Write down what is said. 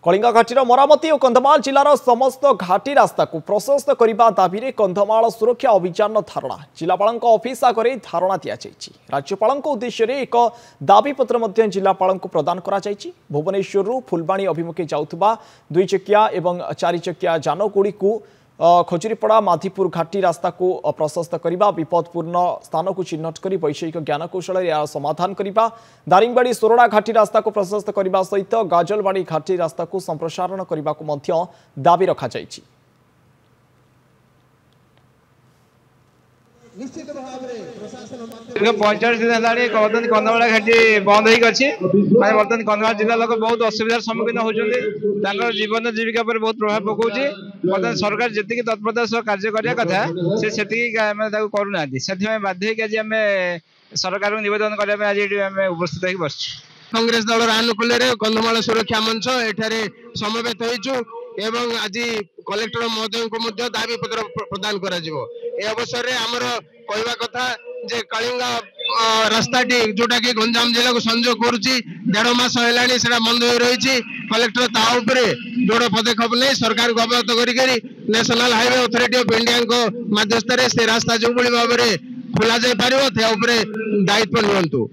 कलिंगा घाटीर मरामती और कंधमाल जिलार समस्त घाटी रास्ता को प्रशस्त करने दाबी कंधमाल सुरक्षा अभियान धारणा जिलापाल ऑफिस आगे धारणा दि राज्यपाल उद्देश्य एक दाबीपत्र जिलापाल प्रदान कर भुवनेश्वर फुलबाणी अभिमुखे जाऊा 2 चकिया और 4 चकिया जानगुड़ी को खजुरीपड़ा माधीपुर घाटी रास्ता को प्रशस्त करने विपदपूर्ण स्थान को चिन्हट कर वैषयिक ज्ञानकौशल समाधान करने दारिंगबाड़ी सोरड़ा घाटी रास्ता को प्रशस्त करने सहित गाजलबाड़ी घाटी रास्ता को संप्रसारण करने को दाबी रखा जायछि। दीर्घ 45 दिन है कंधमाल घाटी बंद हो बर्तमान कंधमाल जिला लोक बहुत असुविधार सम्मुखीन होती जीवन जीविका पर बहुत प्रभाव पकाउछ। बर्तमान सरकार जी तत्परतार सह कार्य करने कथा से करूना से बाध्य आज आम सरकार को निवेदन करने आज उपस्थित हो बस कांग्रेस दल आनुकूल्य कंधमाल सुरक्षा मंच एठारे समवेत होइछु एवं आज कलेक्टर महोदय को दाबी पत्र प्रदान कर अवसर में आमर कहवा कथा जे कलिंगा रास्ता जोटा कि गंजाम जिला को संजोग करुच्ची 1.5 मास है बंद हो रही कलेक्टर ताऊपर जोड़ पदक्षेप नहीं सरकार को अवगत कर national highway authority of India को मध्यस्थ से रास्ता जो भाव में खोल जापर दायित्व नियंतु।